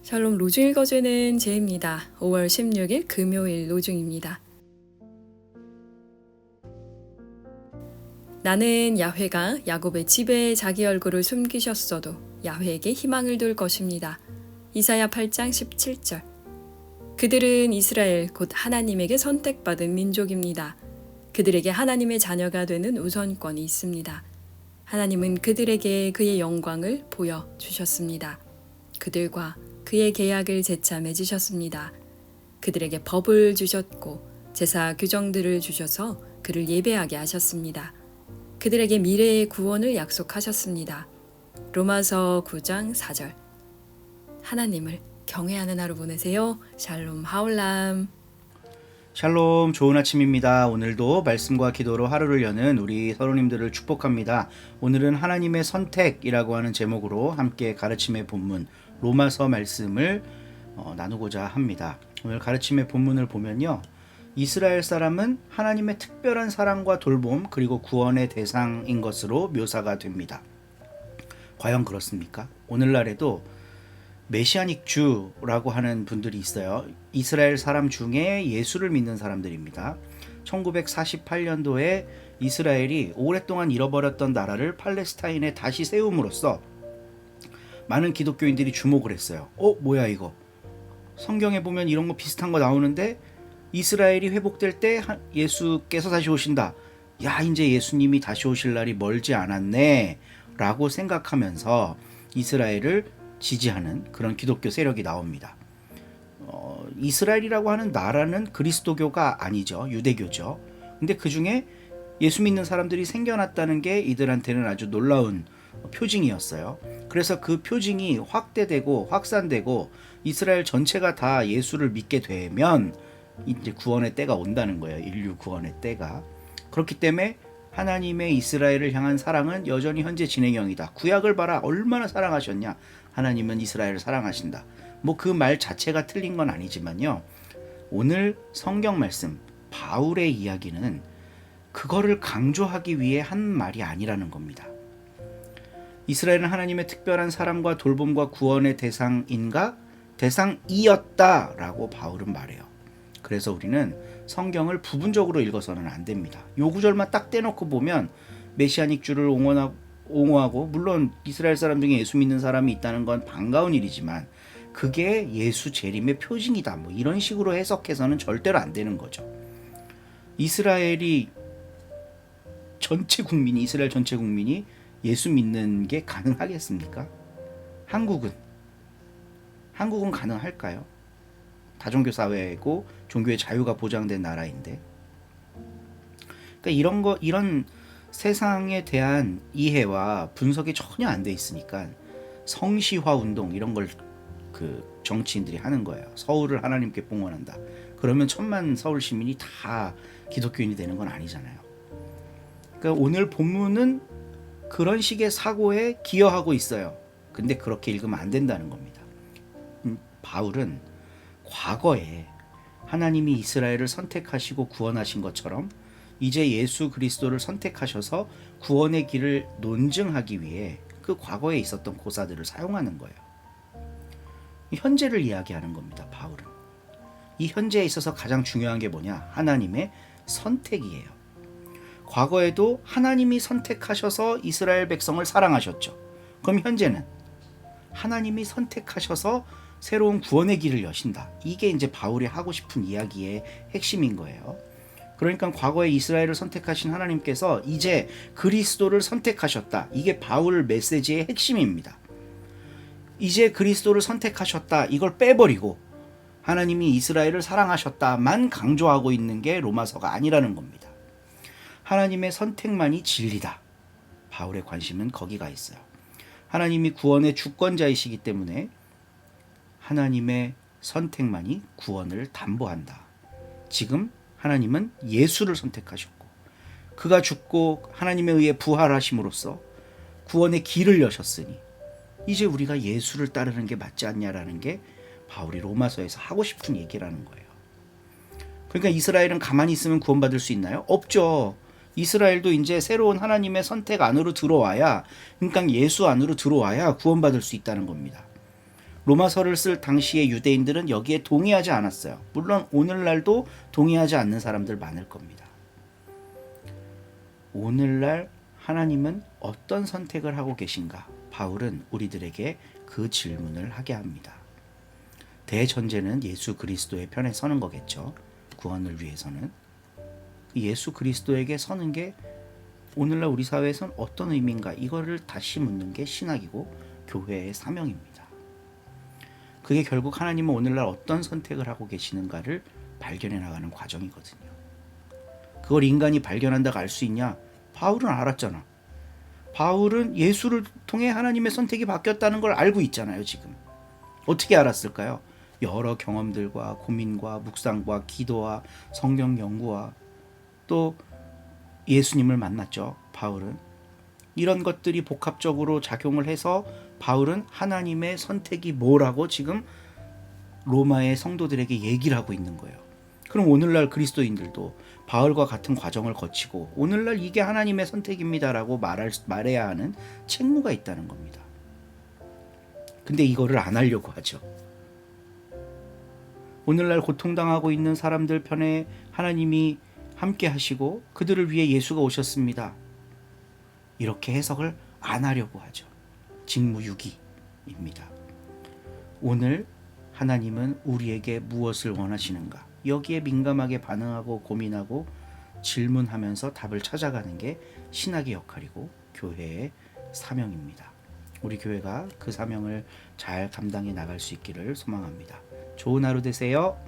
샬롬 로중 읽어주는 제입니다. 5월 16일 금요일 로중입니다. 나는 야훼가 야곱의 집에 자기 얼굴을 숨기셨어도 야훼에게 희망을 둘 것입니다. 이사야 8장 17절. 그들은 이스라엘 곧 하나님에게 선택받은 민족입니다. 그들에게 하나님의 자녀가 되는 우선권이 있습니다. 하나님은 그들에게 그의 영광을 보여주셨습니다. 그들과 그의 계약을 재차 맺으셨습니다. 그들에게 법을 주셨고 제사 규정들을 주셔서 그를 예배하게 하셨습니다. 그들에게 미래의 구원을 약속하셨습니다. 로마서 9장 4절. 하나님을 경외하는 하루 보내세요. 샬롬 하올람. 샬롬, 좋은 아침입니다. 오늘도 말씀과 기도로 하루를 여는 우리 서로님들을 축복합니다. 오늘은 하나님의 선택이라고 하는 제목으로 함께 가르침의 본문 로마서 말씀을 나누고자 합니다. 오늘 가르침의 본문을 보면요, 이스라엘 사람은 하나님의 특별한 사랑과 돌봄 그리고 구원의 대상인 것으로 묘사가 됩니다. 과연 그렇습니까? 오늘날에도 메시아닉 주라고 하는 분들이 있어요. 이스라엘 사람 중에 예수를 믿는 사람들입니다. 1948년도에 이스라엘이 오랫동안 잃어버렸던 나라를 팔레스타인에 다시 세움으로써 많은 기독교인들이 주목을 했어요. 뭐야 이거? 성경에 보면 이런 거 비슷한 거 나오는데 이스라엘이 회복될 때 예수께서 다시 오신다. 야, 이제 예수님이 다시 오실 날이 멀지 않았네 라고 생각하면서 이스라엘을 지지하는 그런 기독교 세력이 나옵니다. 이스라엘이라고 하는 나라는 그리스도교가 아니죠. 유대교죠. 근데 그 중에 예수 믿는 사람들이 생겨났다는 게 이들한테는 아주 놀라운 표징이었어요. 그래서 그 표징이 확대되고 확산되고 이스라엘 전체가 다 예수를 믿게 되면 이제 구원의 때가 온다는 거예요. 인류 구원의 때가. 그렇기 때문에 하나님의 이스라엘을 향한 사랑은 여전히 현재 진행형이다. 구약을 봐라, 얼마나 사랑하셨냐. 하나님은 이스라엘을 사랑하신다. 그 말 자체가 틀린 건 아니지만요, 오늘 성경 말씀 바울의 이야기는 그거를 강조하기 위해 한 말이 아니라는 겁니다. 이스라엘은 하나님의 특별한 사랑과 돌봄과 구원의 대상이었다라고 바울은 말해요. 그래서 우리는 성경을 부분적으로 읽어서는 안 됩니다. 요 구절만 딱 떼놓고 보면 메시아닉 주를 옹호하고, 물론 이스라엘 사람 중에 예수 믿는 사람이 있다는 건 반가운 일이지만 그게 예수 재림의 표징이다, 이런 식으로 해석해서는 절대로 안 되는 거죠. 이스라엘 전체 국민이 예수 믿는 게 가능하겠습니까? 한국은 가능할까요? 다종교 사회고 종교의 자유가 보장된 나라인데. 그러니까 이런 세상에 대한 이해와 분석이 전혀 안 돼 있으니까 성시화 운동 이런 걸 정치인들이 하는 거예요. 서울을 하나님께 봉헌한다. 그러면 1000만 서울 시민이 다 기독교인이 되는 건 아니잖아요. 그러니까 오늘 본문은 그런 식의 사고에 기여하고 있어요. 근데 그렇게 읽으면 안 된다는 겁니다. 바울은 과거에 하나님이 이스라엘을 선택하시고 구원하신 것처럼 이제 예수 그리스도를 선택하셔서 구원의 길을 논증하기 위해 그 과거에 있었던 고사들을 사용하는 거예요. 현재를 이야기하는 겁니다. 바울은 이 현재에 있어서 가장 중요한 게 뭐냐? 하나님의 선택이에요. 과거에도 하나님이 선택하셔서 이스라엘 백성을 사랑하셨죠. 그럼 현재는 하나님이 선택하셔서 새로운 구원의 길을 여신다. 이게 이제 바울이 하고 싶은 이야기의 핵심인 거예요. 그러니까 과거에 이스라엘을 선택하신 하나님께서 이제 그리스도를 선택하셨다. 이게 바울 메시지의 핵심입니다. 이제 그리스도를 선택하셨다. 이걸 빼버리고 하나님이 이스라엘을 사랑하셨다만 강조하고 있는 게 로마서가 아니라는 겁니다. 하나님의 선택만이 진리다. 바울의 관심은 거기가 있어요. 하나님이 구원의 주권자이시기 때문에 하나님의 선택만이 구원을 담보한다. 지금 하나님은 예수를 선택하셨고 그가 죽고 하나님에 의해 부활하심으로써 구원의 길을 여셨으니 이제 우리가 예수를 따르는 게 맞지 않냐라는 게 바울이 로마서에서 하고 싶은 얘기라는 거예요. 그러니까 이스라엘은 가만히 있으면 구원받을 수 있나요? 없죠. 이스라엘도 이제 새로운 하나님의 선택 안으로 들어와야, 그러니까 예수 안으로 들어와야 구원받을 수 있다는 겁니다. 로마서를 쓸 당시의 유대인들은 여기에 동의하지 않았어요. 물론 오늘날도 동의하지 않는 사람들 많을 겁니다. 오늘날 하나님은 어떤 선택을 하고 계신가? 바울은 우리들에게 그 질문을 하게 합니다. 대전제는 예수 그리스도의 편에 서는 거겠죠. 구원을 위해서는. 예수 그리스도에게 서는 게 오늘날 우리 사회에서는 어떤 의미인가? 이거를 다시 묻는 게 신학이고 교회의 사명입니다. 그게 결국 하나님은 오늘날 어떤 선택을 하고 계시는가를 발견해 나가는 과정이거든요. 그걸 인간이 발견한다고 알 수 있냐? 바울은 알았잖아. 바울은 예수를 통해 하나님의 선택이 바뀌었다는 걸 알고 있잖아요, 지금. 어떻게 알았을까요? 여러 경험들과 고민과 묵상과 기도와 성경 연구와 또 예수님을 만났죠, 바울은. 이런 것들이 복합적으로 작용을 해서 바울은 하나님의 선택이 뭐라고 지금 로마의 성도들에게 얘기를 하고 있는 거예요. 그럼 오늘날 그리스도인들도 바울과 같은 과정을 거치고 오늘날 이게 하나님의 선택입니다라고 말해야 하는 책무가 있다는 겁니다. 근데 이거를 안 하려고 하죠. 오늘날 고통당하고 있는 사람들 편에 하나님이 함께 하시고 그들을 위해 예수가 오셨습니다. 이렇게 해석을 안 하려고 하죠. 직무유기입니다. 오늘 하나님은 우리에게 무엇을 원하시는가? 여기에 민감하게 반응하고 고민하고 질문하면서 답을 찾아가는 게 신학의 역할이고 교회의 사명입니다. 우리 교회가 그 사명을 잘 감당해 나갈 수 있기를 소망합니다. 좋은 하루 되세요.